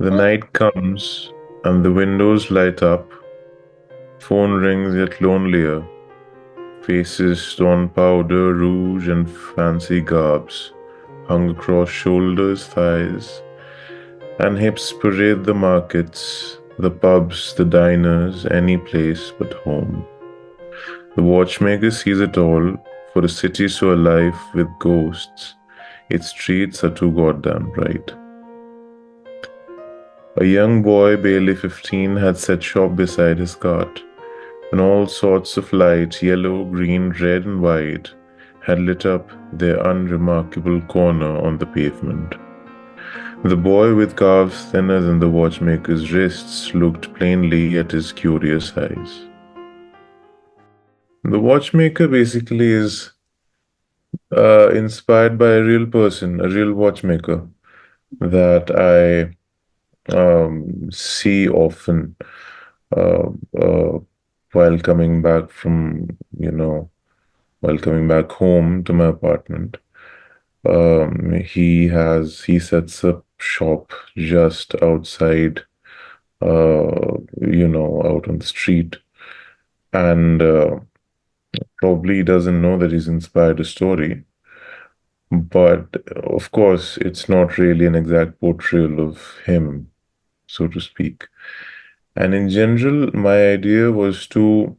The night comes and the windows light up. Phone rings yet lonelier. Faces don powder, rouge, and fancy garbs hung across shoulders, thighs, and hips parade the markets, the pubs, the diners, any place but home. The watchmaker sees it all, for a city so alive with ghosts, its streets are too goddamn bright. A young boy, barely 15, had set shop beside his cart, and all sorts of lights, yellow, green, red, and white, had lit up their unremarkable corner on the pavement. The boy with calves thinner than the watchmaker's wrists looked plainly at his curious eyes. The watchmaker basically is inspired by a real person, a real watchmaker that I see often uh, uh, while coming back from, you know, while coming back home to my apartment. He sets up shop just outside, out on the street, and probably doesn't know that he's inspired a story. But of course, it's not really an exact portrayal of him, so to speak. And in general, my idea was to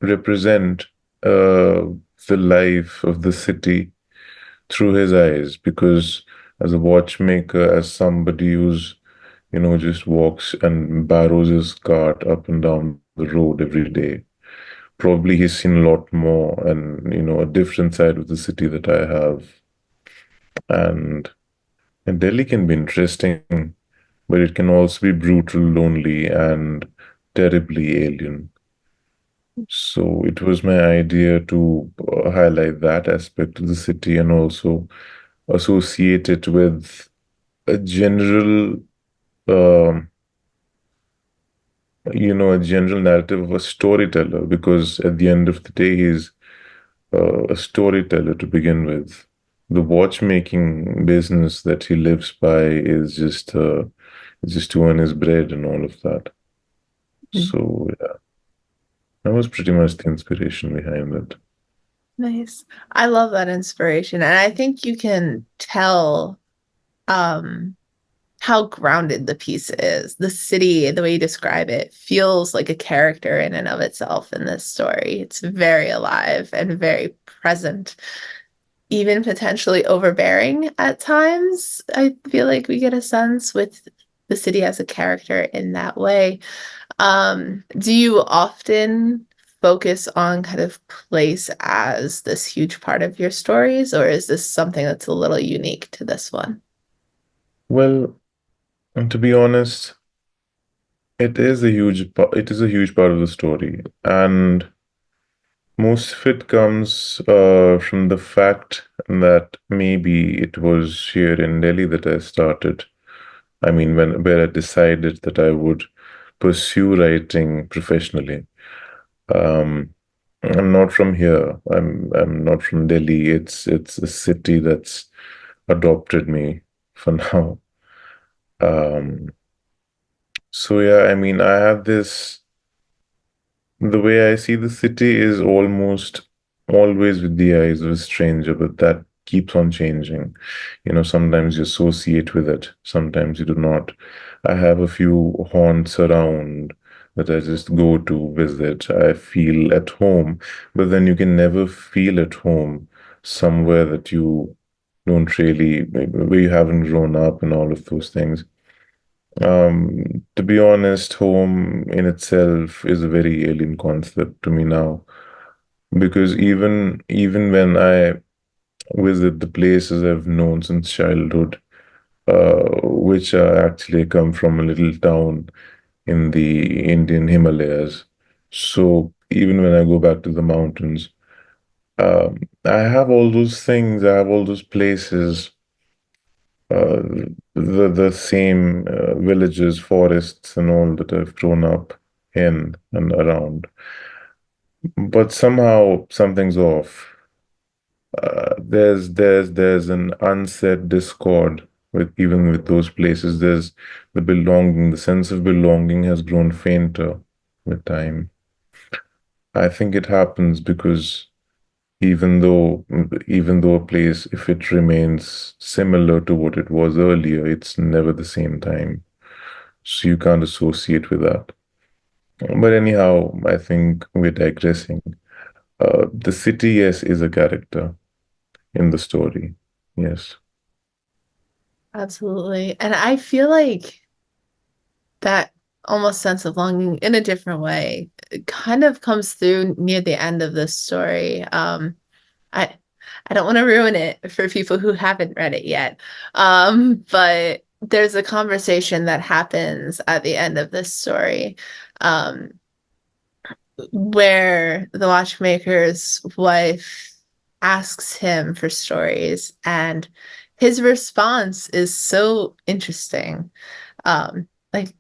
represent the life of the city through his eyes, because as a watchmaker, as somebody who's, just walks and barrows his cart up and down the road every day, probably he's seen a lot more and, a different side of the city that I have. And, and Delhi can be interesting, but it can also be brutal, lonely, and terribly alien. So it was my idea to highlight that aspect of the city and also associate it with a general, um, a general narrative of a storyteller, because at the end of the day, he's a storyteller to begin with. The watchmaking business that he lives by is just to earn his bread and all of that. Mhm. So yeah, that was pretty much the inspiration behind it. Nice. I love that inspiration. And I think you can tell um how grounded the piece is. The city, the way you describe it, feels like a character in and of itself in this story. It's very alive and very present, even potentially overbearing at times. I feel like we get a sense with the city as a character in that way. Do you often focus on kind of place as this huge part of your stories, or is this something that's a little unique to this one? Well, and to be honest, it is a huge part of the story, and most of it comes from the fact that maybe it was here in Delhi that I started. I mean, when where I decided that I would pursue writing professionally. Um, I'm not from here. I'm not from Delhi. It's a city that's adopted me for now. Um, so yeah, I mean, I have this. The way I see the city is almost always with the eyes of a stranger, but that keeps on changing. Sometimes you associate with it, sometimes you do not. I have a few haunts around that I just go to visit. I feel at home, but then you can never feel at home somewhere that you don't really, where you haven't grown up and all of those things. To be honest, home in itself is a very alien concept to me now, because even when I visit the places I've known since childhood, which actually come from a little town in the Indian Himalayas. So even when I go back to the mountains, I have all those things, I have all those places, uh, the same villages, forests, and all that I've grown up in and around. But somehow something's off. There's an unsaid discord with even with those places, there's the belonging, the sense of belonging has grown fainter with time. I think it happens because even though a place, if it remains similar to what it was earlier, it's never the same time. So you can't associate with that. But anyhow, I think we're digressing. The city, yes, is a character in the story. Yes. Absolutely. And I feel like that almost sense of longing in a different way it kind of comes through near the end of this story. I I don't want to ruin it for people who haven't read it yet. But there's a conversation that happens at the end of this story, um, where the watchmaker's wife asks him for stories, and his response is so interesting. Like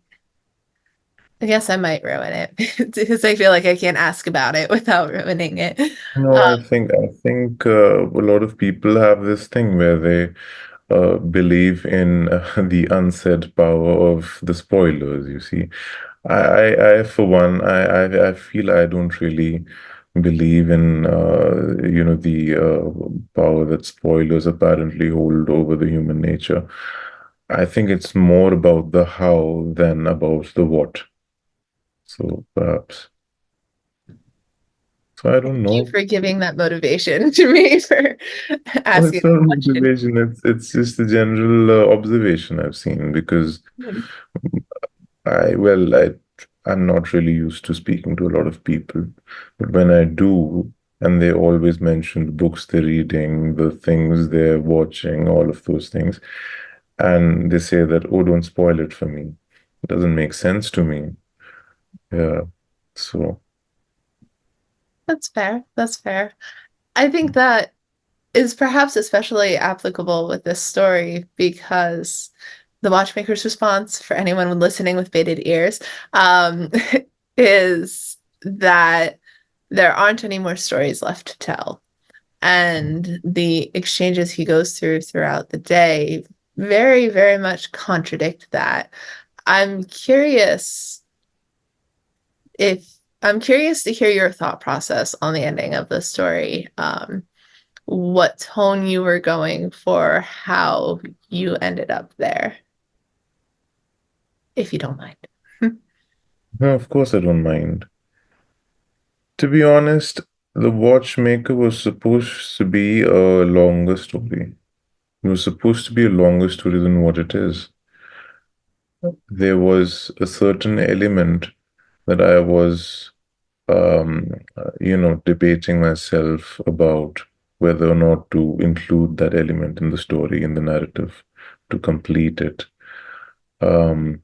I guess I might ruin it because I feel like I can't ask about it without ruining it. No, Um, I think a lot of people have this thing where they believe in the unsaid power of the spoilers, you see. For one, I feel I don't really believe in, the power that spoilers apparently hold over the human nature. I think it's more about the how than about the what. So perhaps. So I don't you know. for giving that motivation to me for Well, asking it's not the question. motivation. It's just a general observation I've seen because I'm not really used to speaking to a lot of people, but when I do, and they always mention the books they're reading, the things they're watching, all of those things, and they say that, oh, don't spoil it for me. It doesn't make sense to me. Yeah. So, That's fair. That's fair. I think that is perhaps especially applicable with this story because the watchmaker's response for anyone listening with bated ears is that there aren't any more stories left to tell. And the exchanges he goes through throughout the day very, very much contradict that. I'm curious if I'm curious to hear your thought process on the ending of the story. What tone you were going for, how you ended up there, if you don't mind. no, of course I don't mind. To be honest, The Watchmaker was supposed to be a longer story. It was supposed to be a longer story than what it is. There was a certain element that I was, debating myself about whether or not to include that element in the story, in the narrative, to complete it. Um,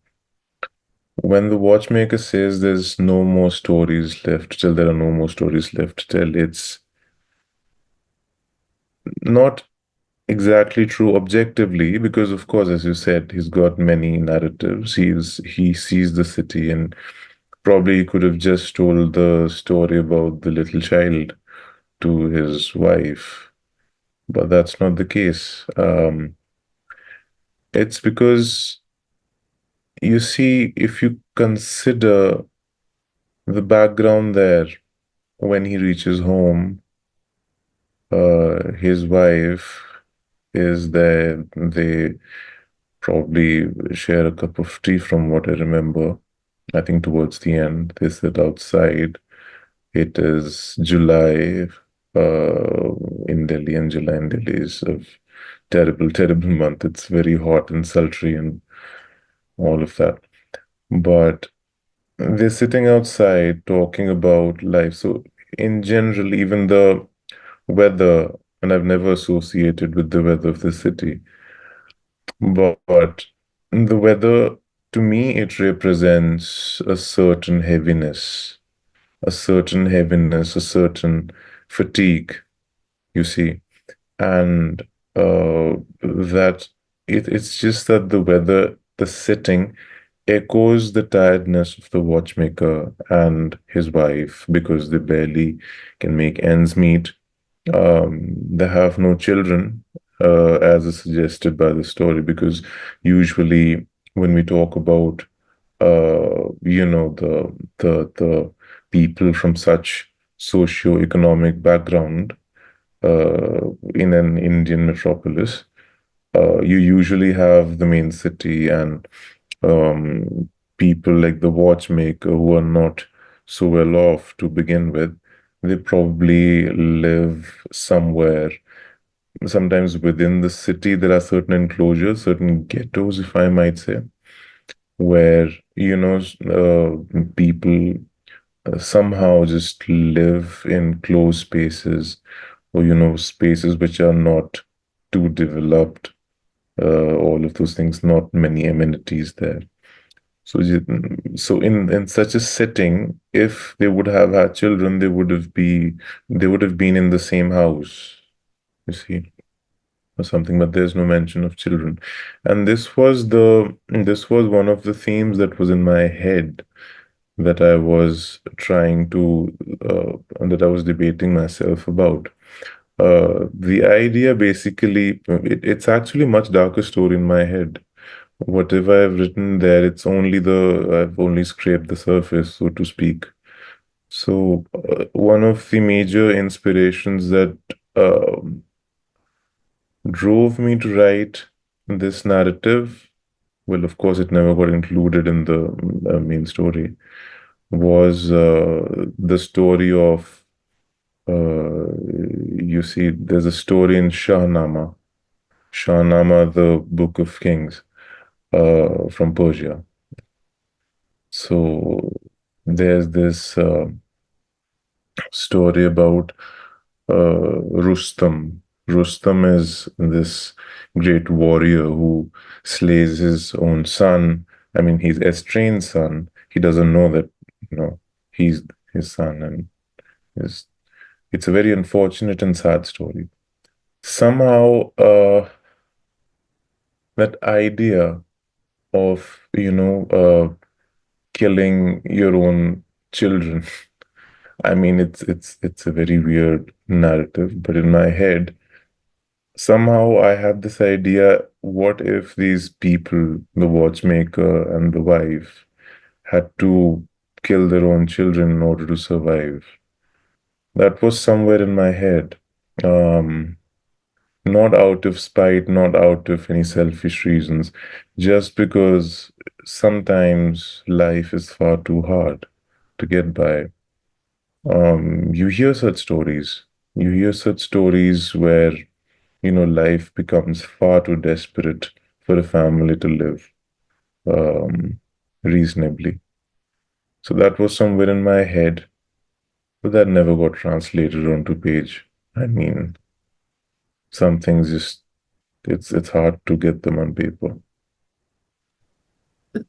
when the watchmaker says there's no more stories left, till there are no more stories left to tell, it's not exactly true objectively, because of course, as you said, he's got many narratives. He sees the city and probably he could have just told the story about the little child to his wife, but that's not the case. It's because you see, if you consider the background there, when he reaches home, his wife is there. They probably share a cup of tea from what I remember. I think towards the end, they sit outside. It is July in Delhi, and July in Delhi is a terrible, terrible month. It's very hot and sultry and all of that. But they're sitting outside talking about life. So, in general, even the weather, and I've never associated with the weather of the city, but the weather, to me, it represents a certain fatigue, you see. And that it's just that the weather, the setting echoes the tiredness of the watchmaker and his wife because they barely can make ends meet. They have no children. as is suggested by the story, because usually when we talk about the people from such socio-economic background in an Indian metropolis, you usually have the main city and people like the watchmaker who are not so well off to begin with. They probably live somewhere. Sometimes within the city, there are certain enclosures, certain ghettos, if I might say, where, people somehow just live in closed spaces, or, spaces which are not too developed, all of those things, not many amenities there. So in such a setting, if they would have had children, they would have been in the same house, you see, or something. But there's no mention of children, and this was one of the themes that was in my head that I was trying to that I was debating myself about. The idea basically, it's actually a much darker story in my head. Whatever I've written there, I've only scraped the surface, so to speak. So, one of the major inspirations that drove me to write this narrative, well, of course, it never got included in the main story, was the story of, you see, there's a story in Shahnama, the Book of Kings, from Persia. So there's this story about Rustam. Rustam is this great warrior who slays his own son. I mean, his estranged son. He doesn't know that, he's his son, and is it's a very unfortunate and sad story. Somehow, that idea of, killing your own children. I mean, it's a very weird narrative, but in my head, somehow I have this idea, what if these people, the watchmaker and the wife, had to kill their own children in order to survive? That was somewhere in my head. Um, Not out of spite, not out of any selfish reasons, just because sometimes life is far too hard to get by. You hear such stories. You hear such stories where, life becomes far too desperate for a family to live um, reasonably. So that was somewhere in my head, but that never got translated onto page. I mean, some things just it's hard to get them on paper.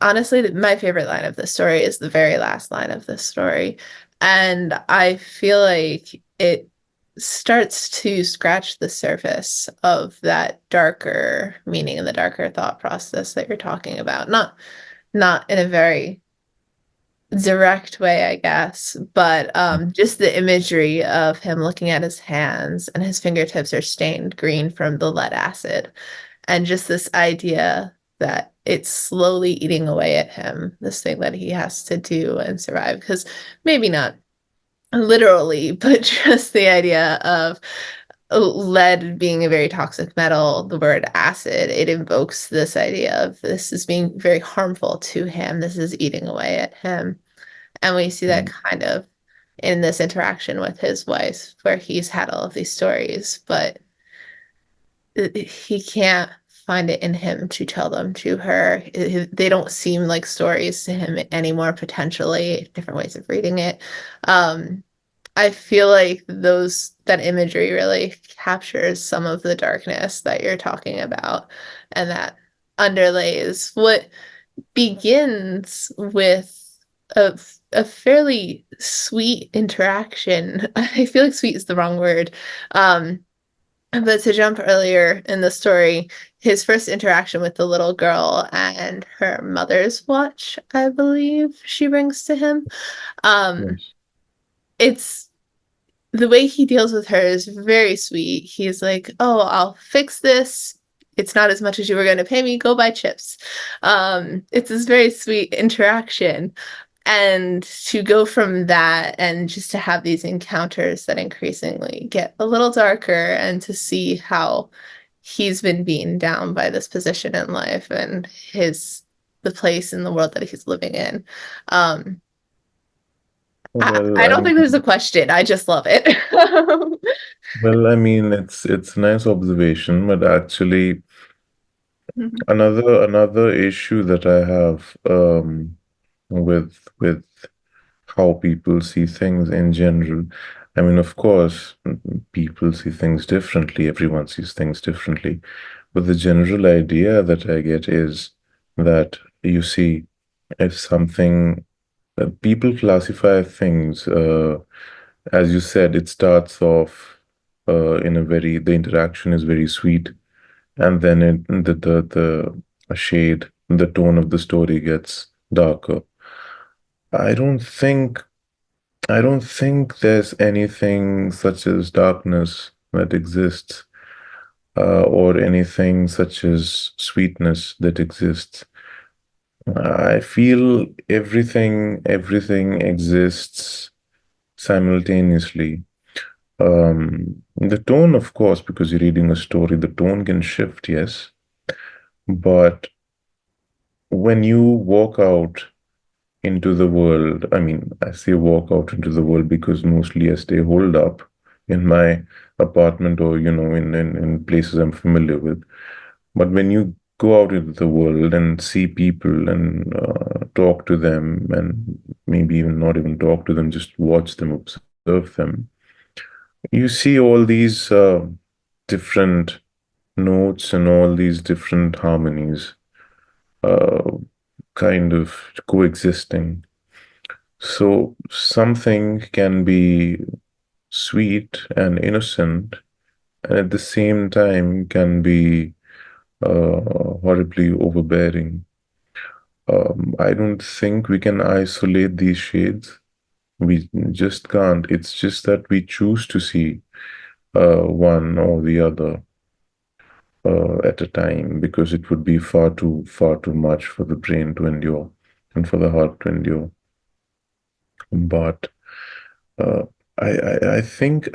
Honestly, my favorite line of the story is the very last line of the story. And I feel like it starts to scratch the surface of that darker meaning and the darker thought process that you're talking about. Not in a very direct way, I guess, but just the imagery of him looking at his hands and his fingertips are stained green from the lead acid. And just this idea that it's slowly eating away at him, this thing that he has to do and survive. Because maybe not literally, but just the idea of lead being a very toxic metal, the word acid, it invokes this idea of this is being very harmful to him. This is eating away at him. And we see that kind of in this interaction with his wife, where he's had all of these stories, but he can't find it in him to tell them to her. They don't seem like stories to him anymore, potentially, different ways of reading it. I feel like that imagery really captures some of the darkness that you're talking about, and that underlays what begins with a a fairly sweet interaction. I feel like sweet is the wrong word. But to jump earlier in the story, his first interaction with the little girl and her mother's watch, I believe she brings to him. Um, Yes. it's the way he deals with her is very sweet. He's like, "Oh, I'll fix this. It's not as much as you were going to pay me. Go buy chips." It's this very sweet interaction. And to go from that and just to have these encounters that increasingly get a little darker and to see how he's been beaten down by this position in life and his the place in the world that he's living in. Um, Well, I I don't think there's a mean, question. I just love it. it's a nice observation, but actually, another issue that I have with how people see things in general. I mean, of course, people see things differently. Everyone sees things differently. But the general idea that I get is that you see, if something, people classify things, as you said, it starts off in a very, the interaction is very sweet, and then the shade, the tone of the story gets darker. I don't think I don't think there's anything such as darkness that exists, or anything such as sweetness that exists. I feel everything exists simultaneously. The tone, of course, because you're reading a story, the tone can shift, yes. But when you walk out into the world. I mean, I say walk out into the world because mostly I stay holed up in my apartment or, in places I'm familiar with. But when you go out into the world and see people and talk to them, and maybe even not even talk to them, just watch them, observe them, you see all these different notes and all these different harmonies uh, kind of coexisting. So something can be sweet and innocent, and at the same time can be horribly overbearing. I don't think we can isolate these shades. We just can't. It's just that we choose to see one or the other at a time because it would be far too much for the brain to endure and for the heart to endure. But Uh, I think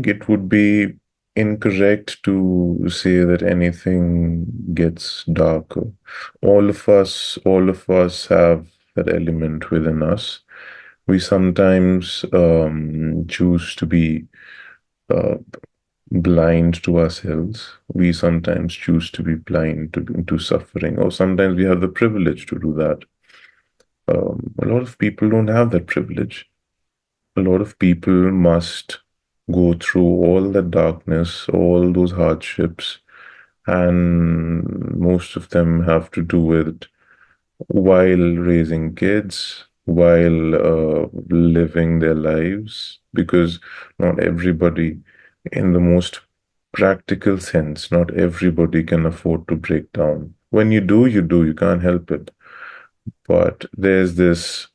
it would be incorrect to say that anything gets darker. All of us have that element within us. We sometimes choose to be uh, blind to ourselves. We sometimes choose to be blind to suffering, or sometimes we have the privilege to do that. A lot of people don't have that privilege. A lot of people must go through all the darkness, all those hardships, and most of them have to do it while raising kids, while living their lives, because not everybody, in the most practical sense, not everybody can afford to break down. When you do, you do, you can't help it. But there's this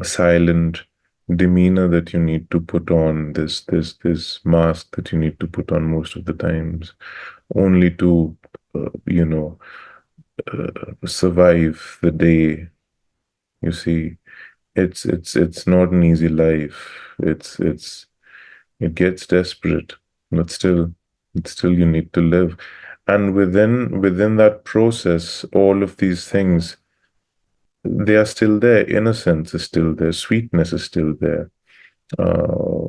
silent demeanor that you need to put on, this mask that you need to put on most of the times, only to you know survive the day. You see, it's not an easy life. It gets desperate, but still you need to live. And within that process, all of these things, they are still there. Innocence is still there. Sweetness is still there. Uh,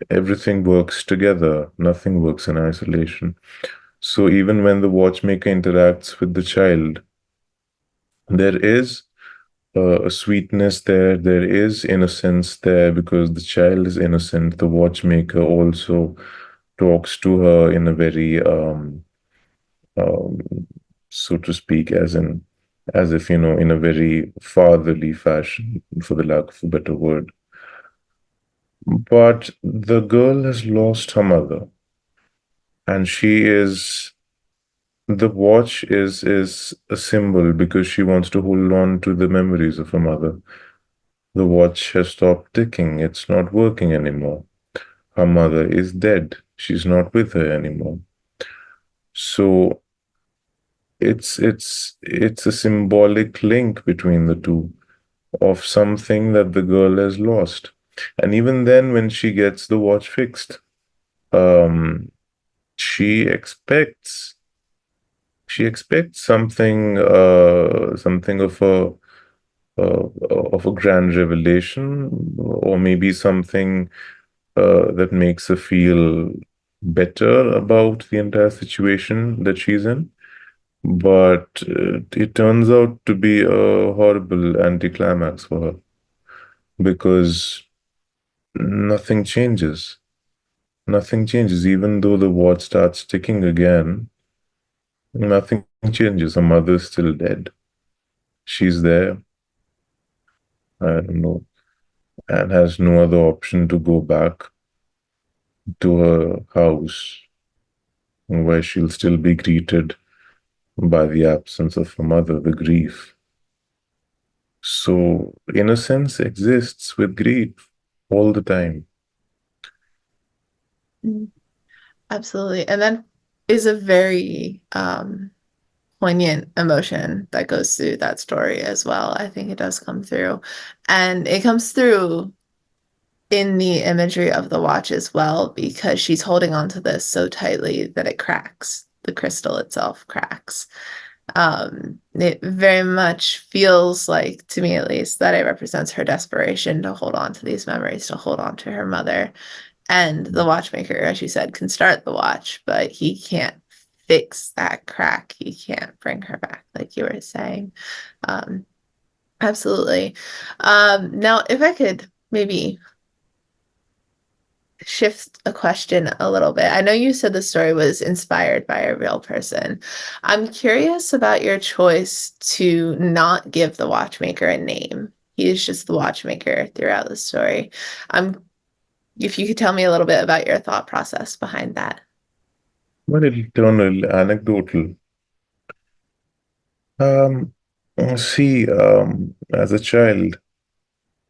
Everything works together. Nothing works in isolation. So even when the watchmaker interacts with the child, there is a sweetness there. There is innocence there because the child is innocent. The watchmaker also talks to her in a very, um, so to speak, as if, in a very fatherly fashion, for the lack of a better word. But the girl has lost her mother, and the watch is a symbol because she wants to hold on to the memories of her mother. The watch has stopped ticking. It's not working anymore. her mother is dead. She's not with her anymore. So it's a symbolic link between the two of something that the girl has lost. And even then, when she gets the watch fixed, um, she expects something of a grand revelation, or maybe something that makes her feel better about the entire situation that she's in. But it turns out to be a horrible anticlimax for her because nothing changes. Nothing changes. Even though the watch starts ticking again, nothing changes. Her mother's still dead. She's there, I don't know, and has no other option to go back to her house where she'll still be greeted by the absence of her mother, the grief. So, innocence exists with grief all the time. Mm, absolutely. And that is a very poignant emotion that goes through that story as well. I think it does come through. And it comes through in the imagery of the watch as well, because she's holding on to this so tightly that it cracks. The crystal itself cracks. It very much feels like, to me at least, that it represents her desperation to hold on to these memories, to hold on to her mother. And the watchmaker, as you said, can start the watch, but he can't fix that crack. He can't bring her back, like you were saying. Um, absolutely. Now, if I could maybe shift a question a little bit. I know you said the story was inspired by a real person. I'm curious about your choice to not give the watchmaker a name. He is just the watchmaker throughout the story. If you could tell me a little bit about your thought process behind that. But it'll turn a little anecdotal. Um, as a child,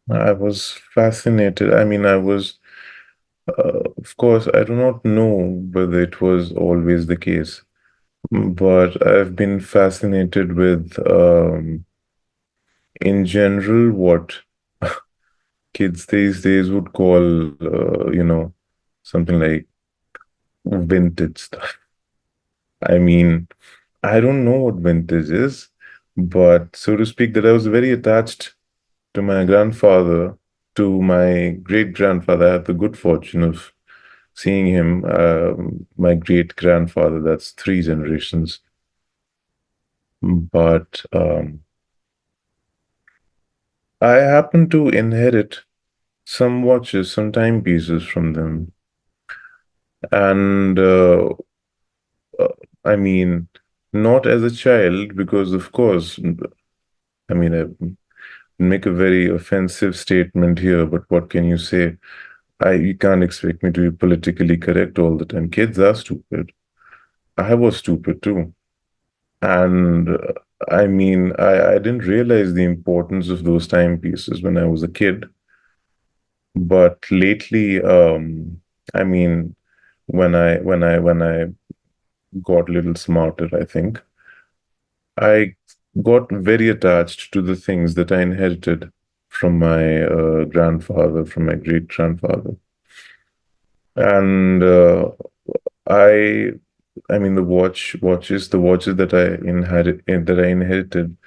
I was fascinated. Of course, I do not know whether it was always the case, but I've been fascinated with, in general, what kids these days would call, something like vintage stuff. I mean, I don't know what vintage is, but so to speak, that I was very attached to my grandfather, to my great grandfather. I had the good fortune of seeing him, my great grandfather, that's three generations. But I happened to inherit some watches, some timepieces from them. And uh, I mean, not as a child, because of course, I make a very offensive statement here, but what can you say? You can't expect me to be politically correct all the time. Kids are stupid. I was stupid too. And I didn't realize the importance of those timepieces when I was a kid. But lately, I mean, when I got a little smarter, I think I got very attached to the things that I inherited from my grandfather, from my great grandfather, and I, I mean, the watches that I inherited.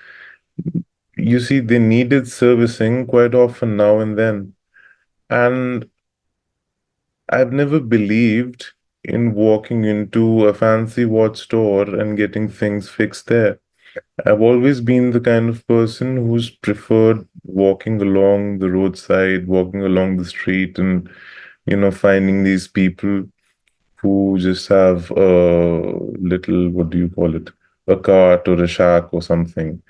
You see, they needed servicing quite often now and then, and I've never believed in walking into a fancy watch store and getting things fixed there. I've always been the kind of person who's preferred walking along the roadside, walking along the street, and finding these people who just have a little, what do you call it, a cart or a shack or something.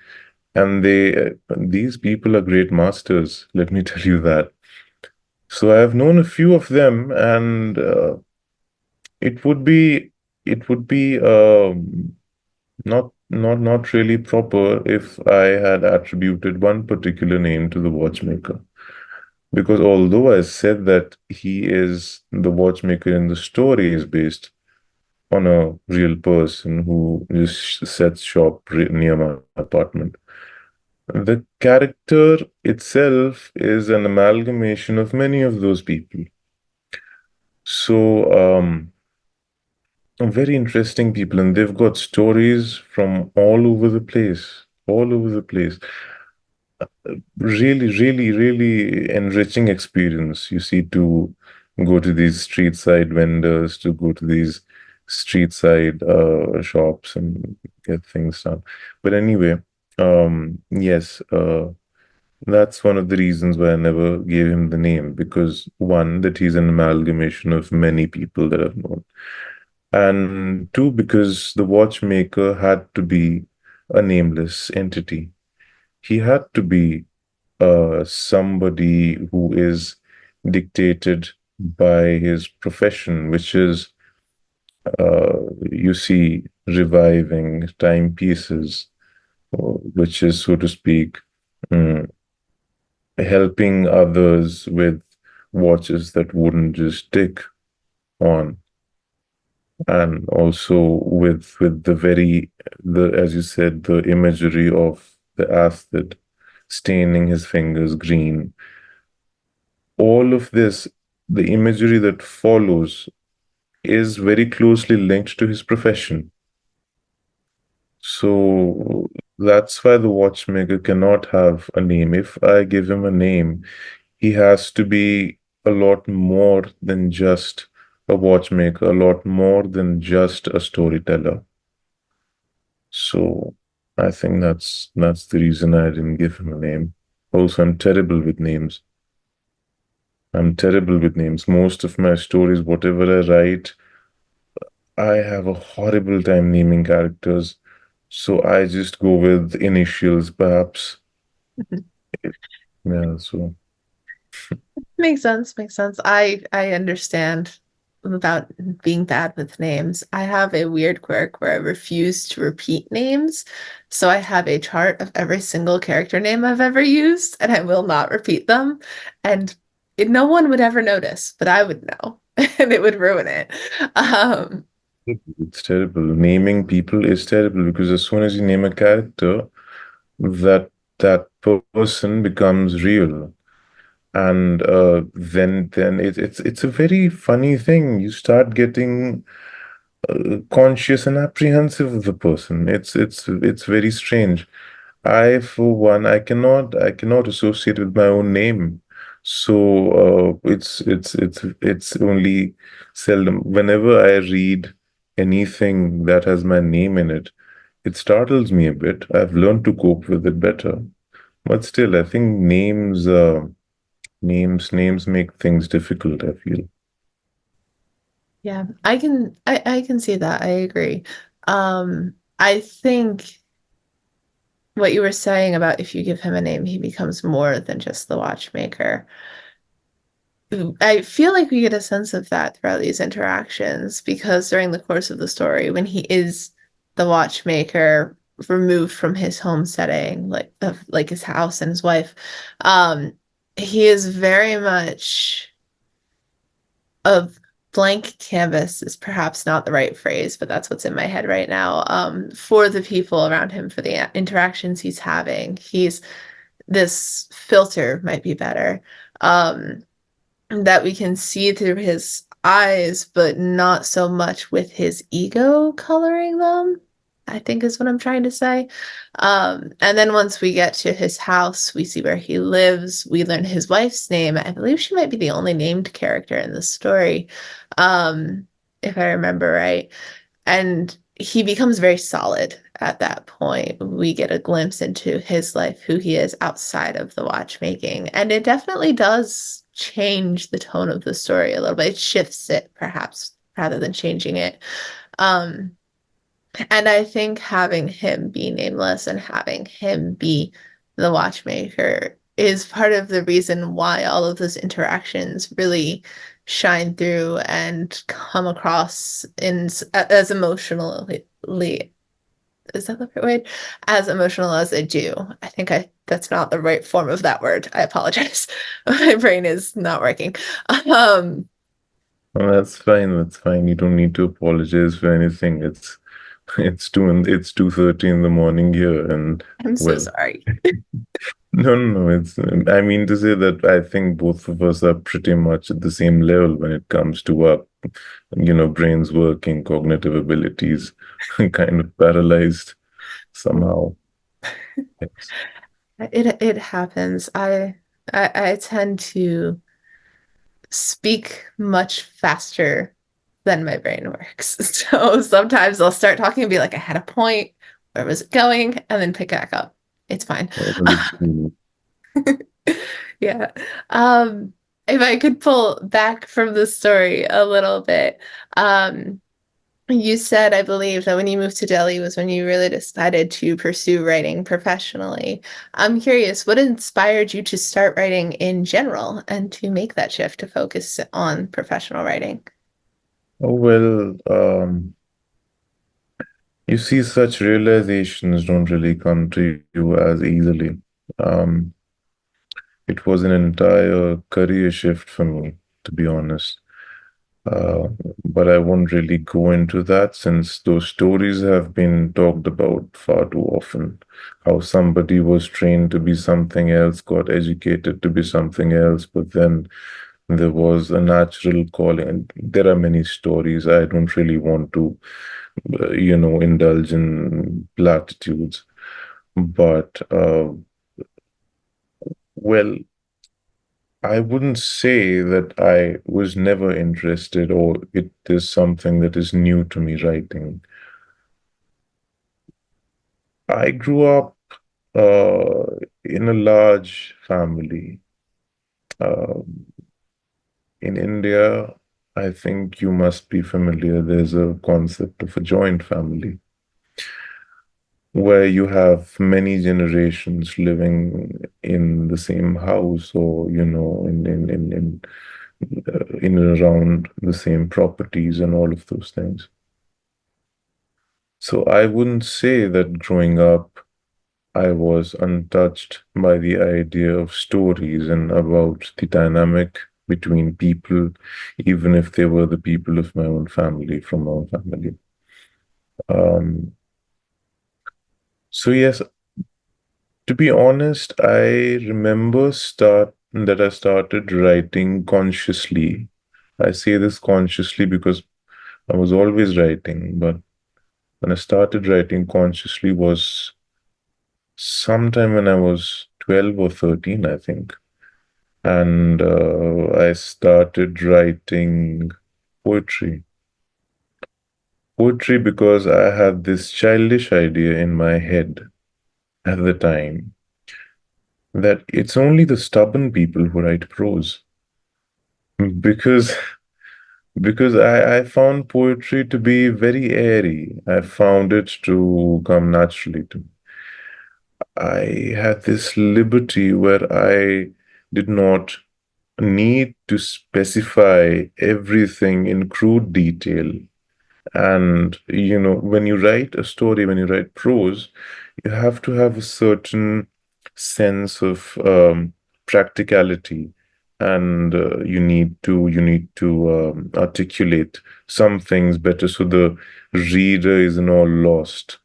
And these people are great masters, let me tell you that. So I've known a few of them, and it would be it would be not really proper if I had attributed one particular name to the watchmaker. Because although I said that he is the watchmaker in the story is based on a real person who just sets shop near my apartment, the character itself is an amalgamation of many of those people. So, very interesting people, and they've got stories from all over the place, all over the place. Really, really, really enriching experience. You see, to go to these street side vendors, to go to these street side shops and get things done. But anyway, yes, that's one of the reasons why I never gave him the name, because one, that he's an amalgamation of many people that I've known, and two, because the watchmaker had to be a nameless entity. He had to be somebody who is dictated by his profession, which is, you see, reviving timepieces, which is, so to speak, mm, helping others with watches that wouldn't just tick on, and also with the as you said, the imagery of the acid staining his fingers green. All of this, the imagery that follows, is very closely linked to his profession. So that's why the watchmaker cannot have a name. If I give him a name, he has to be a lot more than just a watchmaker, a lot more than just a storyteller. So I think that's the reason I didn't give him a name. Also, I'm terrible with names. I'm terrible with names. Most of my stories, whatever I write, I have a horrible time naming characters. So I just go with initials, perhaps. Yeah, so Makes sense, makes sense. I understand about being bad with names. I have a weird quirk where I refuse to repeat names. So I have a chart of every single character name I've ever used, and I will not repeat them. And no one would ever notice, but I would know, and it would ruin it. Um, it's terrible. Naming people is terrible because as soon as you name a character, that that person becomes real. And then it's a very funny thing. You start getting conscious and apprehensive of the person. It's very strange. I, for one, I cannot associate with my own name. So it's only seldom. Whenever I read anything that has my name in it, it startles me a bit. I've learned to cope with it better. But still, I think names make things difficult, I feel. yeah, I can see that. I agree. I think what you were saying about if you give him a name, he becomes more than just the watchmaker. I feel like we get a sense of that throughout these interactions because during the course of the story, when he is the watchmaker removed from his home setting, like of like his house and his wife, um, he is very much of blank canvas is perhaps not the right phrase, but that's what's in my head right now. For the people around him, for the interactions he's having, he's this filter might be better. Um, that we can see through his eyes, but not so much with his ego coloring them, I think is what I'm trying to say. And then once we get to his house, we see where he lives. We learn his wife's name. I believe she might be the only named character in the story, um, if I remember right. And he becomes very solid at that point. We get a glimpse into his life, who he is outside of the watchmaking. And it definitely does change the tone of the story a little bit. It shifts it, perhaps, rather than changing it. Um, and I think having him be nameless and having him be the watchmaker is part of the reason why all of those interactions really shine through and come across in as emotionally is that the right word? As emotional as I do. I think I that's not the right form of that word. I apologize. My brain is not working. Um, Well, that's fine. That's fine. You don't need to apologize for anything. It's 2:30 in the morning here, and I'm so well, sorry. no, no, no. I mean to say that I think both of us are pretty much at the same level when it comes to our, brains working, cognitive abilities, kind of paralyzed somehow. Yes. It happens. I tend to speak much faster than my brain works. So sometimes I'll start talking and be like, I had a point. Where was it going? And then pick it back up. It's fine. Well, it's cool. Yeah. Um, if I could pull back from the story a little bit, um, you said, I believe, that when you moved to Delhi was when you really decided to pursue writing professionally. I'm curious, what inspired you to start writing in general and to make that shift to focus on professional writing? Oh, well, you see, such realizations don't really come to you as easily. Um, it was an entire career shift for me, to be honest. Uh, but I won't really go into that since those stories have been talked about far too often. How somebody was trained to be something else, got educated to be something else, but then there was a natural calling. And there are many stories. I don't really want to, indulge in platitudes. But, well, I wouldn't say that I was never interested or it is something that is new to me writing. I grew up uh, in a large family. Uh, in India, I think you must be familiar. There's a concept of a joint family where you have many generations living in the same house or, in and around the same properties and all of those things. So I wouldn't say that growing up I was untouched by the idea of stories and about the dynamic between people, even if they were the people of my own family, from my own family. Um, so yes, to be honest, I remember start that I started writing consciously. I say this consciously because I was always writing, but when I started writing consciously was sometime when I was 12 or 13, I think. And I started writing poetry. Poetry because I had this childish idea in my head at the time that it's only the stubborn people who write prose. Because I found poetry to be very airy. I found it to come naturally to me. I had this liberty where I did not need to specify everything in crude detail. And, when you write a story, when you write prose, you have to have a certain sense of practicality. And you need to articulate some things better so the reader isn't all lost.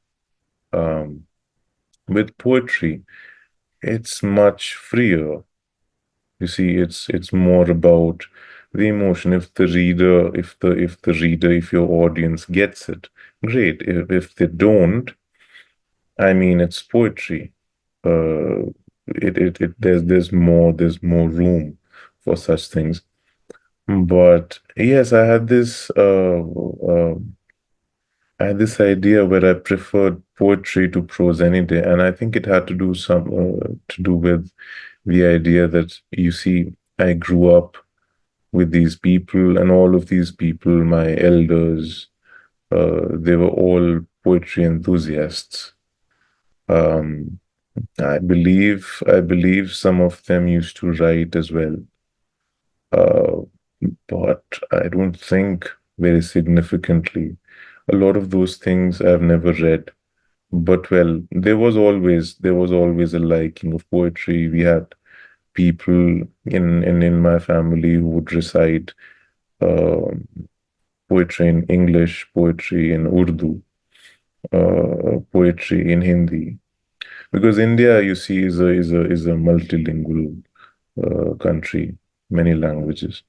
Um, with poetry, it's much freer. You see, it's more about the emotion. If your audience gets it, great. If they don't, I mean, it's poetry. Uh, there's more room for such things. But yes, I had this idea where I preferred poetry to prose any day, and I think it had to do with the idea that you see, I grew up with these people, and all of these people, my elders, they were all poetry enthusiasts. Um, I believe some of them used to write as well, uh, but I don't think very significantly. A lot of those things I've never read. But well, there was always a liking of poetry. We had people in my family who would recite um poetry in English, poetry in Urdu, poetry in Hindi. Because India, you see, is a multilingual country, many languages.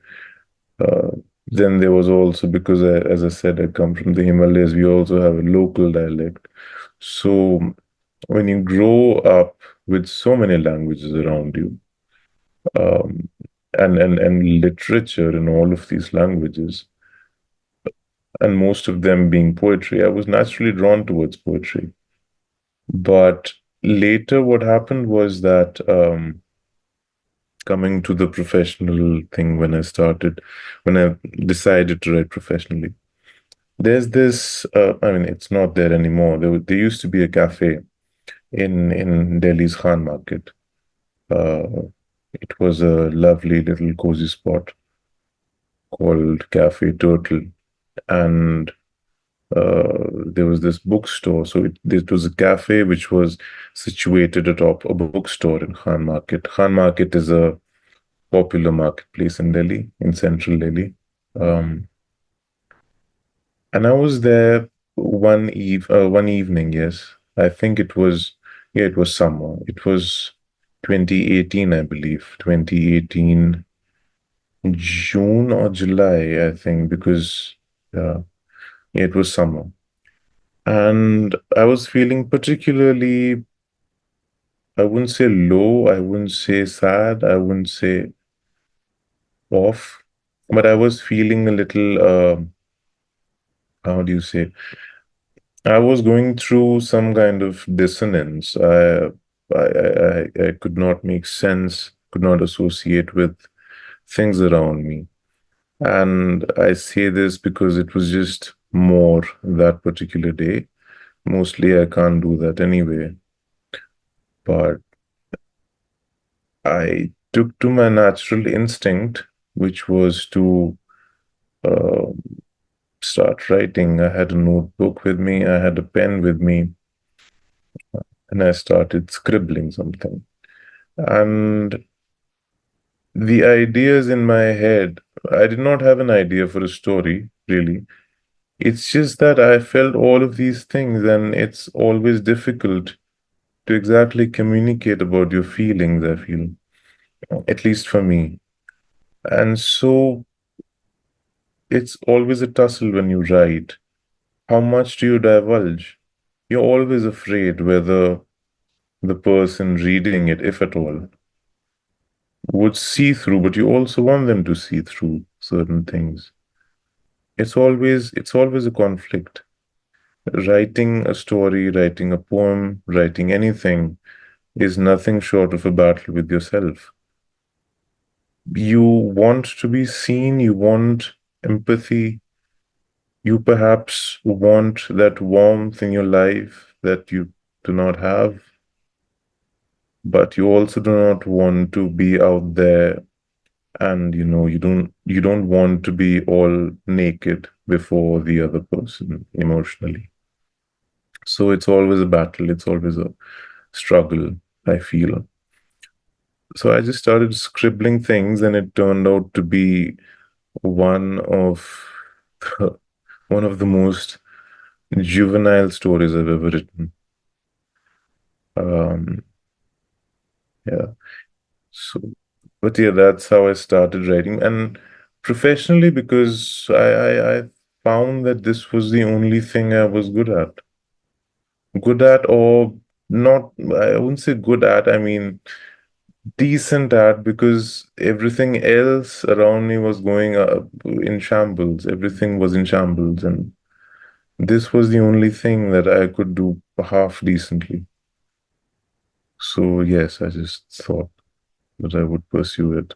Uh, then there was also, because as I said, I come from the Himalayas, we also have a local dialect. So when you grow up with so many languages around you, um, and literature in all of these languages, and most of them being poetry, I was naturally drawn towards poetry. But later, what happened was that coming to the professional thing, when I decided to write professionally, there's this, I mean, it's not there anymore. There used to be a cafe in Delhi's Khan Market. Uh, it was a lovely little cozy spot called Cafe Turtle. And there was this bookstore. So it was a cafe which was situated atop a bookstore in Khan Market. Khan Market is a popular marketplace in Delhi, in central Delhi. Um, and I was there one evening, yes. I think yeah, it was summer. It was 2018, I believe. 2018, June or July, I think, because yeah, it was summer. And I was feeling particularly, I wouldn't say low, I wouldn't say sad, I wouldn't say off, but I was feeling a little, how do you say? I was going through some kind of dissonance. I could not make sense, could not associate with things around me. And I say this because it was just more that particular day. Mostly I can't do that anyway. But I took to my natural instinct, which was to uh, start writing. I had a notebook with me, I had a pen with me, and I started scribbling something. And the ideas in my head, I did not have an idea for a story, really. It's just that I felt all of these things, and it's always difficult to exactly communicate about your feelings, I feel, at least for me. And so it's always a tussle when you write. How much do you divulge? You're always afraid whether the person reading it, if at all, would see through, but you also want them to see through certain things. It's always a conflict. Writing a story, writing a poem, writing anything is nothing short of a battle with yourself. You want to be seen, you want empathy, you perhaps want that warmth in your life that you do not have, but you also do not want to be out there, and you don't want to be all naked before the other person emotionally. So it's always a battle, it's always a struggle, I feel. So I just started scribbling things, and it turned out to be one of one of the most juvenile stories I've ever written. Um, yeah. So, but yeah, that's how I started writing, and professionally, because I found that this was the only thing I was good at, or not. I wouldn't say good at. I mean, decent at, because everything else around me was going in shambles. Everything was in shambles, and this was the only thing that I could do half decently. So yes, I just thought that I would pursue it.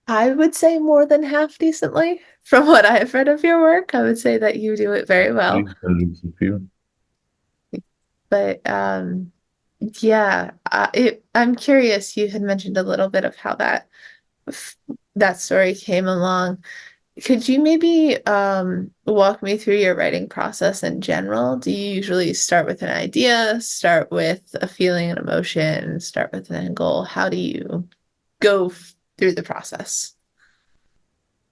I would say more than half decently. From what I've read of your work, I would say that you do it very well. Please, of you. But yeah, I'm curious. You had mentioned a little bit of how that story came along. Could you maybe walk me through your writing process in general? Do you usually start with an idea, start with a feeling and emotion, start with an end goal? How do you go through the process?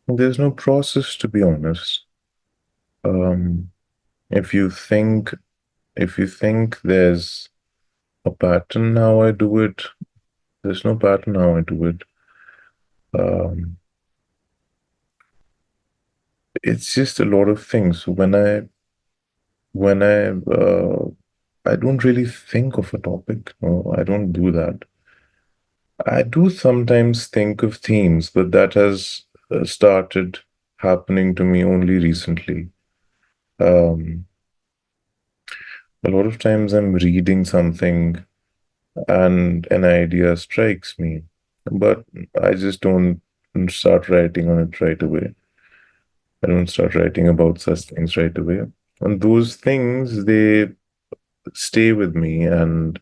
There's no process, to be honest. Um, if you think if you think there's a pattern how I do it, there's no pattern how I do it. Um, it's just a lot of things. When I don't really think of a topic. No, I don't do that. I do sometimes think of themes, but that has started happening to me only recently. Um, a lot of times I'm reading something and an idea strikes me, but I just don't start writing on it right away. I don't start writing about such things right away. And those things, they stay with me and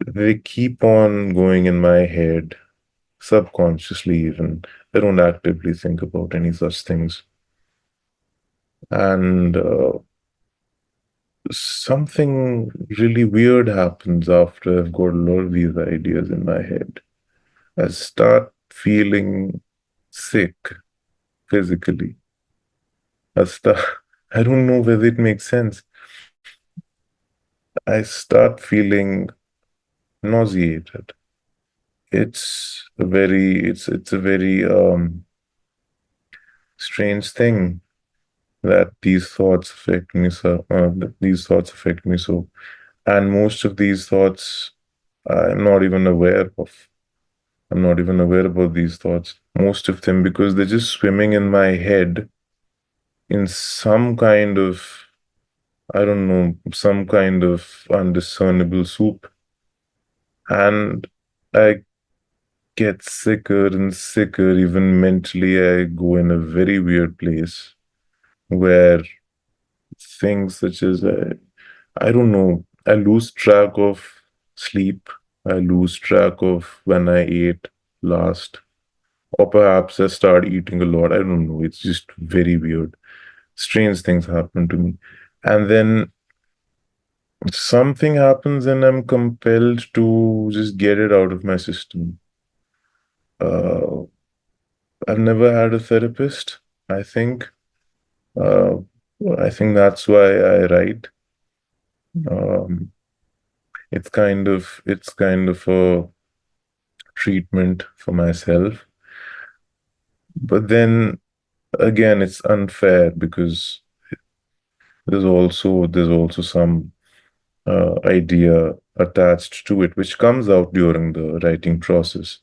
they keep on going in my head subconsciously, even. I don't actively think about any such things. And something really weird happens after I've got a lot of these ideas in my head. I start feeling sick physically. I start, I don't know whether it makes sense. I start feeling nauseated. It's a very strange thing that these thoughts affect me so that these thoughts affect me so, and most of these thoughts I'm not even aware of. I'm not even aware about these thoughts, most of them, because they're just swimming in my head in some kind of, I don't know, some kind of undiscernible soup. And I get sicker and sicker, even mentally. I go in a very weird place where things such as, I don't know, I lose track of sleep. I lose track of when I ate last. Or perhaps I start eating a lot. I don't know. It's just very weird. Strange things happen to me. And then something happens and I'm compelled to just get it out of my system. Uh, I've never had a therapist, I think. Uh, I think that's why I write. Um, it's kind of a treatment for myself. But then again, it's unfair because there's also some idea attached to it, which comes out during the writing process.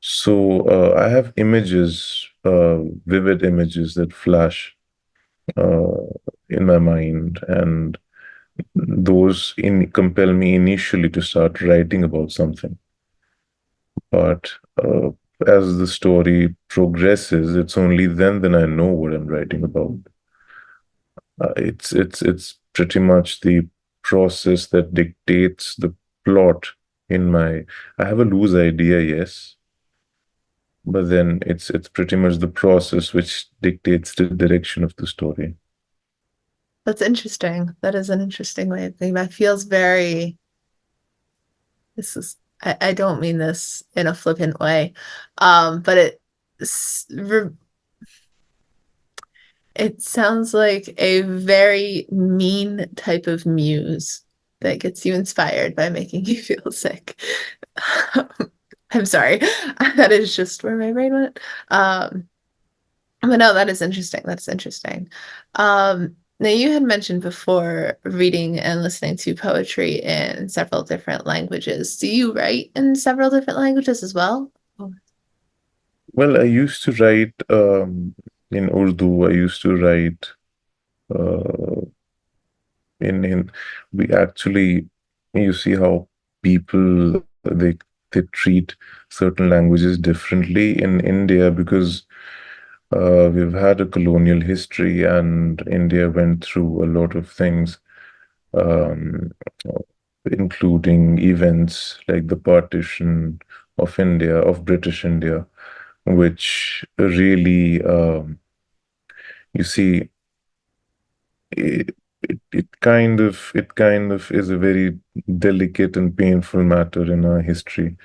So I have images, vivid images that flash uh, in my mind, and compel me initially to start writing about something. But as the story progresses, it's only then I know what I'm writing about. It's pretty much the process that dictates the plot in my. I have a loose idea, yes, but then it's pretty much the process which dictates the direction of the story. That's interesting. That is an interesting way of thinking. That feels very, this is, I don't mean this in a flippant way, but it sounds like a very mean type of muse that gets you inspired by making you feel sick. I'm sorry. That is just where my brain went. But no, that is interesting. That's interesting. Now you had mentioned before reading and listening to poetry in several different languages. Do you write in several different languages as well? Oh. Well, I used to write in Urdu. I used to write uh, in we actually, you see how people they treat certain languages differently in India because we've had a colonial history and India went through a lot of things, um, including events like the partition of India, of British India, which really, you see, it, it kind of is a very delicate and painful matter in our history.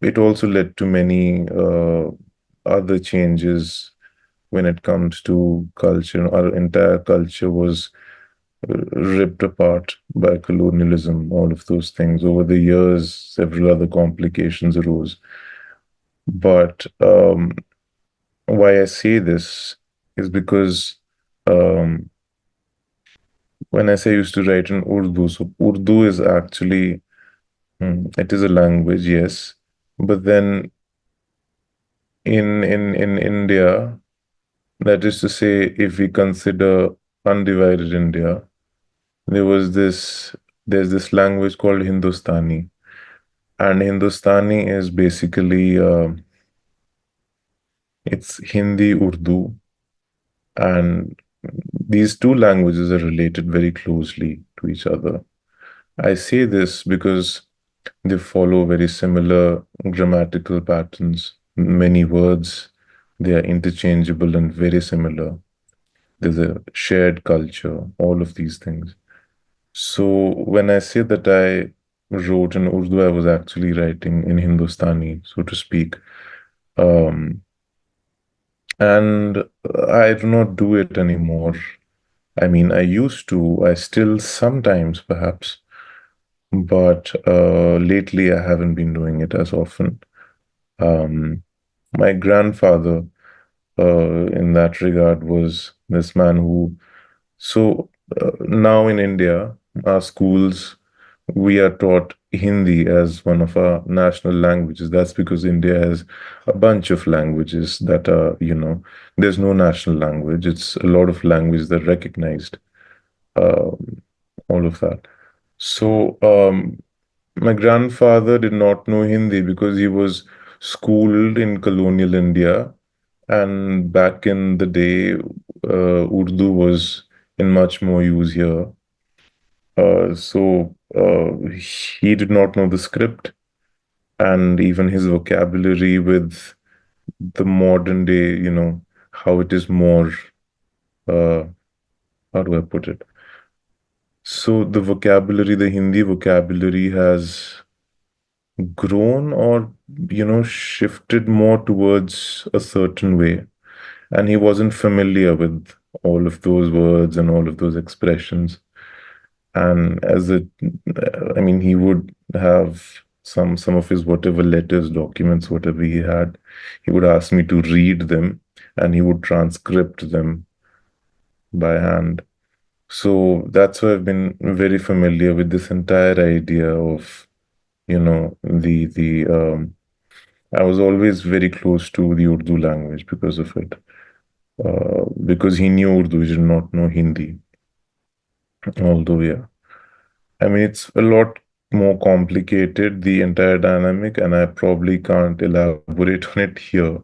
It also led to many other changes when it comes to culture. Our entire culture was ripped apart by colonialism, all of those things. Over the years, several other complications arose. But why I say this is because um, when I say I used to write in Urdu, so Urdu is actually, it is a language, yes. But then in India, that is to say, if we consider undivided India, there was this there's this language called Hindustani, and Hindustani is basically it's Hindi Urdu, and these two languages are related very closely to each other. I say this because they follow very similar grammatical patterns. Many words, they are interchangeable and very similar. There's a shared culture, all of these things. So when I say that I wrote in Urdu, I was actually writing in Hindustani, so to speak. Um, and I do not do it anymore. I mean, I used to, I still sometimes perhaps, but lately I haven't been doing it as often. Um, my grandfather, in that regard, was this man who, so now in India, our schools, we are taught Hindi as one of our national languages. That's because India has a bunch of languages that are, there's no national language. It's a lot of languages that are recognized, um, all of that. So, my grandfather did not know Hindi because he was schooled in colonial India. And back in the day, Urdu was in much more use here. So he did not know the script, and even his vocabulary with the modern day, how it is more, uh, how do I put it? So the vocabulary, the Hindi vocabulary has grown or, shifted more towards a certain way. And he wasn't familiar with all of those words and all of those expressions. And I mean, he would have some of his whatever letters, documents, whatever he had, he would ask me to read them, and he would transcript them by hand. So that's why I've been very familiar with this entire idea of, the I was always very close to the Urdu language because of it. Because he knew Urdu, he did not know Hindi. Although, yeah. I mean, it's a lot more complicated, the entire dynamic, and I probably can't elaborate on it here.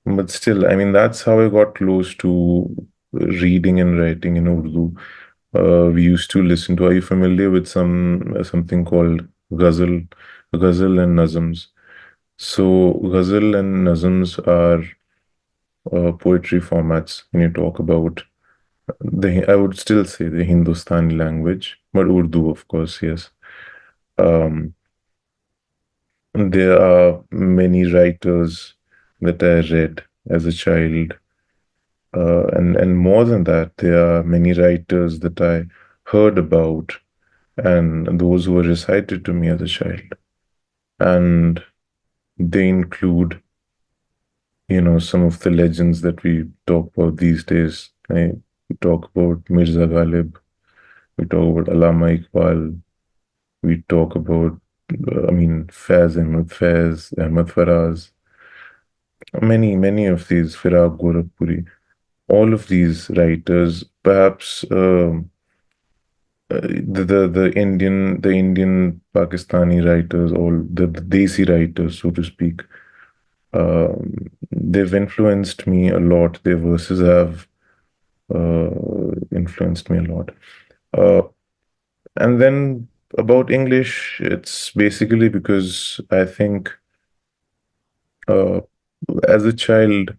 But still, I mean, that's how I got close to reading and writing in Urdu. We used to listen to, are you familiar with something called ghazal and nazms? So ghazal and nazms are poetry formats when you talk about I would still say the Hindustani language, but Urdu, of course, yes. Um, there are many writers that I read as a child, and more than that, there are many writers that I heard about and those who were recited to me as a child, and they include, some of the legends that we talk about these days. We talk about Mirza Ghalib, we talk about Allama Iqbal, we talk about, I mean, Faiz Ahmed Faraz, many of these, Firaq Gorakhpuri, all of these writers, perhaps the Indian Pakistani writers, all the Desi writers, so to speak, they've influenced me a lot. Their verses have influenced me a lot. Uh, and then about English, it's basically because I think As a child,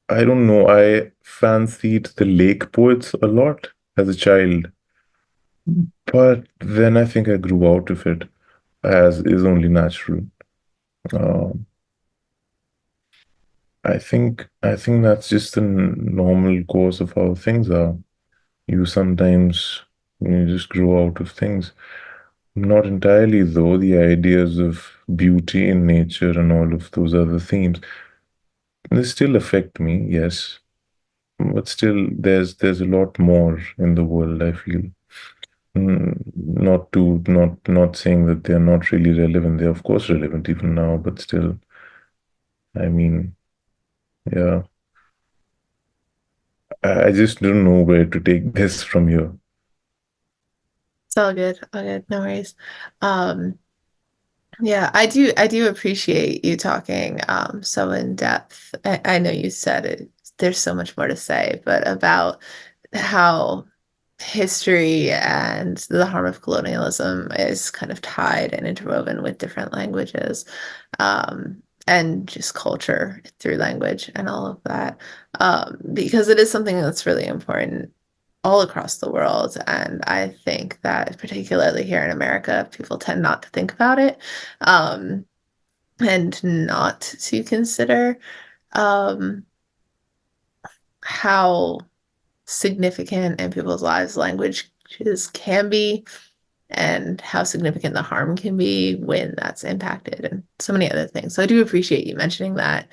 I don't know, I fancied the lake poets a lot as a child, but then I think I grew out of it, as is only natural. Um, I think that's just the normal course of how things are. You sometimes you just grow out of things. Not entirely, though. The ideas of beauty in nature and all of those other themes, they still affect me, yes. But still, there's a lot more in the world, I feel. Not saying that they're not really relevant. They're of course relevant even now, but still, I mean, yeah. I just don't know where to take this from here. It's all good, no worries. Um, yeah, I do appreciate you talking so in depth. I know you said it, there's so much more to say, but about how history and the harm of colonialism is kind of tied and interwoven with different languages, and just culture through language and all of that, because it is something that's really important all across the world. And I think that particularly here in America, people tend not to think about it, um, and not to consider um, how significant in people's lives languages can be, and how significant the harm can be when that's impacted, and so many other things. So I do appreciate you mentioning that,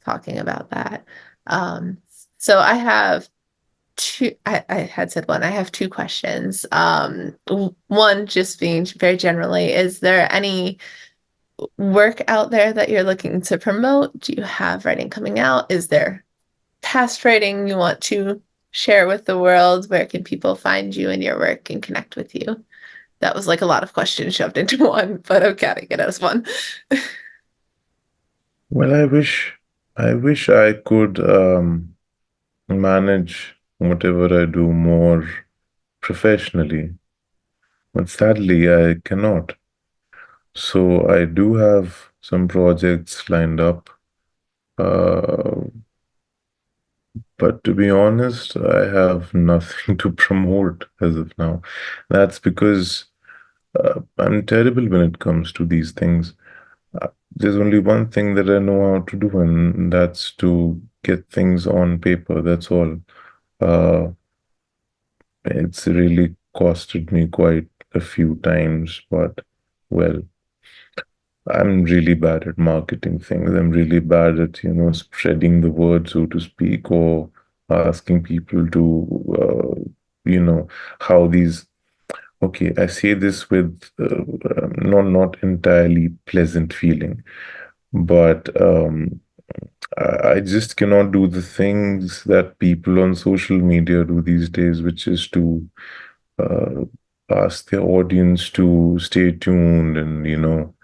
talking about that. Um, so I have I had said one. I have two questions. One just being very generally, is there any work out there that you're looking to promote? Do you have writing coming out? Is there past writing you want to share with the world? Where can people find you and your work and connect with you? That was like a lot of questions shoved into one, but okay, I get it as one. Well, I wish I could manage whatever I do more professionally, but sadly I cannot. So I do have some projects lined up, uh, but to be honest, I have nothing to promote as of now. That's because I'm terrible when it comes to these things. There's only one thing that I know how to do, and that's to get things on paper. That's all. Uh, it's really costed me quite a few times, but well, I'm really bad at marketing things. I'm really bad at, spreading the word, so to speak, or asking people to, how these. Okay, I say this with not entirely pleasant feeling, but I just cannot do the things that people on social media do these days, which is to uh, ask their audience to stay tuned and,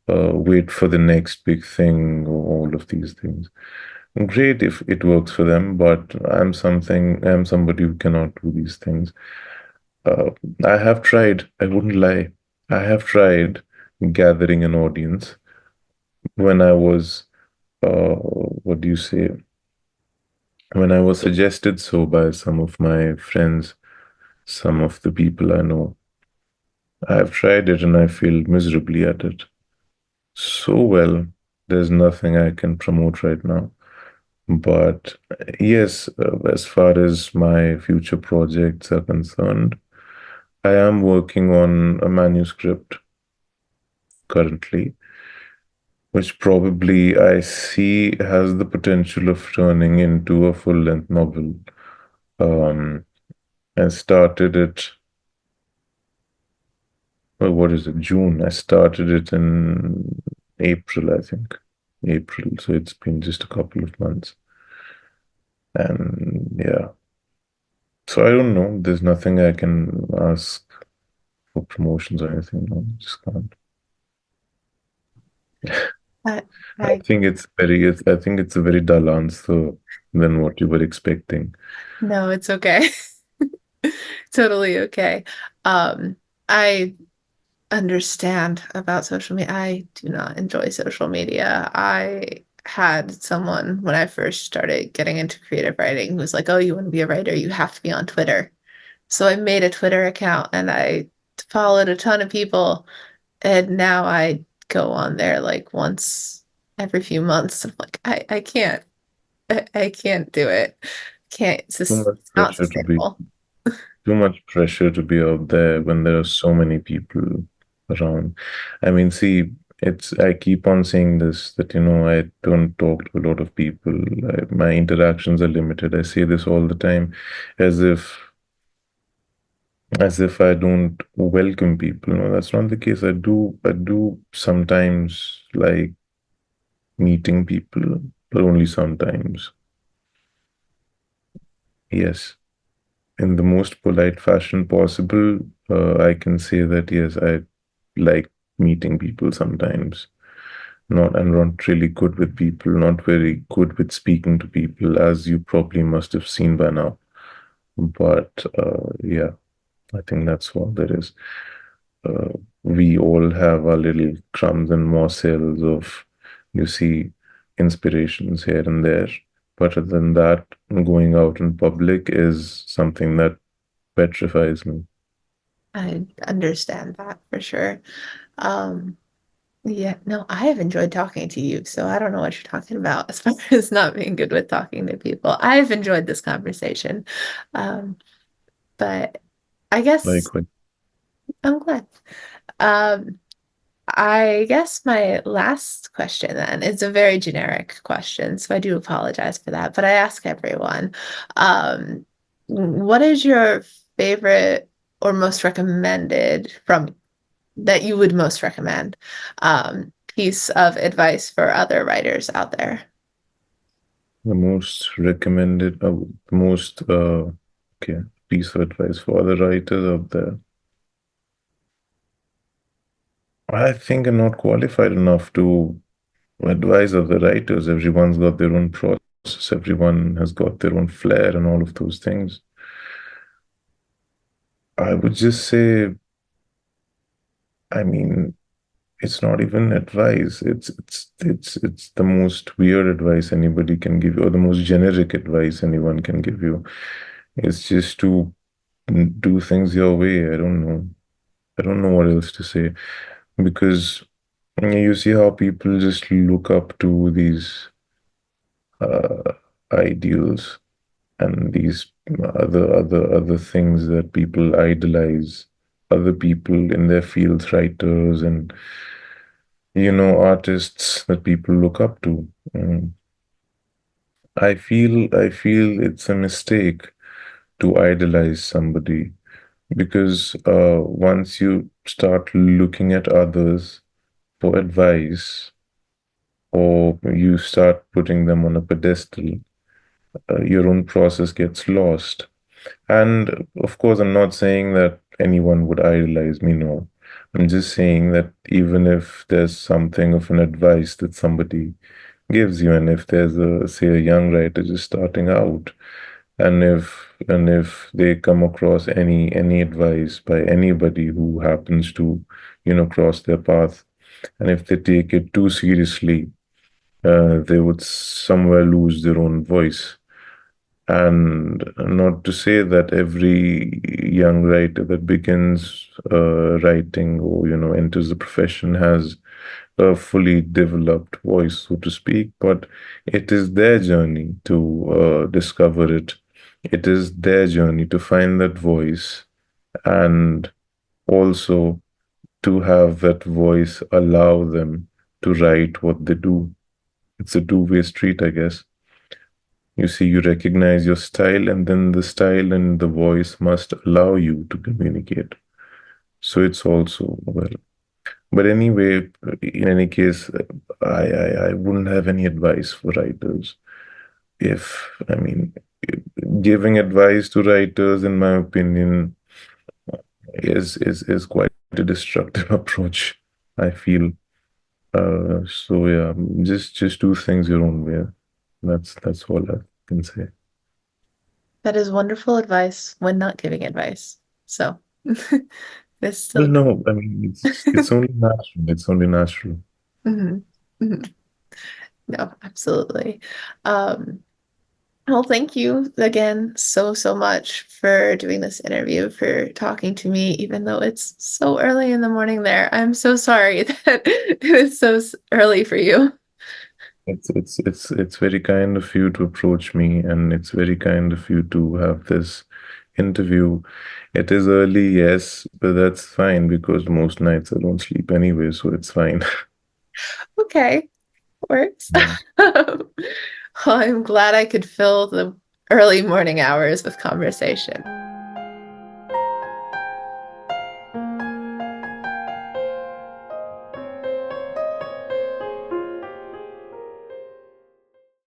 wait for the next big thing, or all of these things. Great if it works for them, but I'm somebody who cannot do these things. Uh, I have tried, I wouldn't lie. I have tried gathering an audience when I was, what do you say, when I was suggested so by some of my friends, some of the people I know. I've tried it and I failed miserably at it. So well, there's nothing I can promote right now. But yes, as far as my future projects are concerned, I am working on a manuscript currently, which probably I see has the potential of turning into a full-length novel. Um, I started it, well, what is it, June? I started it in April, I think. April, so it's been just a couple of months. And yeah, so I don't know. There's nothing I can ask for promotions or anything. No, just can't. I, I I think I think it's a very dull answer than what you were expecting. No, it's okay. Totally okay. I understand about social media. I do not enjoy social media. I had someone when I first started getting into creative writing who was like, "Oh, you want to be a writer, you have to be on Twitter." So I made a Twitter account and I followed a ton of people, and now I go on there like once every few months. I'm like, I can't, I can't do it. Can't, Too much it's not pressure to be sustainable. too much pressure to be out there when there are so many people around. I mean, see, I keep on saying this that, I don't talk to a lot of people. My interactions are limited. I say this all the time as if I don't welcome people. No, that's not the case. I do sometimes like meeting people, but only sometimes. Yes. In the most polite fashion possible, I can say that yes, I like meeting people sometimes. I'm not really good with people, not very good with speaking to people, as you probably must have seen by now. But yeah, I think that's all there is. Uh, we all have our little crumbs and morsels of, you see, inspirations here and there. But other than that, going out in public is something that petrifies me. I understand that for sure. Um, yeah, no, I have enjoyed talking to you, so I don't know what you're talking about as far as not being good with talking to people. I've enjoyed this conversation. Um, but I guess Like, I'm glad. Um, I guess my last question then is a very generic question, so I do apologize for that, but I ask everyone, um, what is your favorite or most recommended from that you would most recommend piece of advice for other writers out there? the most recommended, the most, okay, piece of advice for other writers out there. I think I'm not qualified enough to advise other writers. Everyone's got their own process, everyone has got their own flair and all of those things. I would just say, I mean, it's not even advice. It's the most weird advice anybody can give you, or the most generic advice anyone can give you. It's just to do things your way. I don't know. I don't know what else to say because you see how people just look up to these uh, ideals and these other things that people idolize, other people in their fields, writers and artists that people look up to. I feel it's a mistake to idolize somebody because once you start looking at others for advice or you start putting them on a pedestal, your own process gets lost. And of course, I'm not saying that anyone would idolize me, no. I'm just saying that even if there's something of an advice that somebody gives you, and if there's say, a young writer just starting out, and if they come across any advice by anybody who happens to, cross their path, and if they take it too seriously, they would somewhere lose their own voice. And not to say that every young writer that begins writing or enters the profession has a fully developed voice, so to speak, but it is their journey to discover it. It is their journey to find that voice and also to have that voice allow them to write what they do. It's a two-way street, I guess. You see, you recognize your style, and then the style and the voice must allow you to communicate. So it's also, well, but anyway, in any case, I wouldn't have any advice for writers. I mean, giving advice to writers, in my opinion, is quite a destructive approach, I feel. So yeah, just do things your own way. That's all I can say. That is wonderful advice when not giving advice. So it's Well, still no, I mean it's only natural. It's only natural. Mhm. Mhm. No, absolutely. Um, well, thank you again so much for doing this interview, for talking to me, even though it's so early in the morning there. I'm so sorry that it was so early for you. It's very kind of you to approach me, and it's very kind of you to have this interview. It is early, yes, but that's fine because most nights I don't sleep anyway, so it's fine. Okay, works. Yeah. Well, I'm glad I could fill the early morning hours with conversation.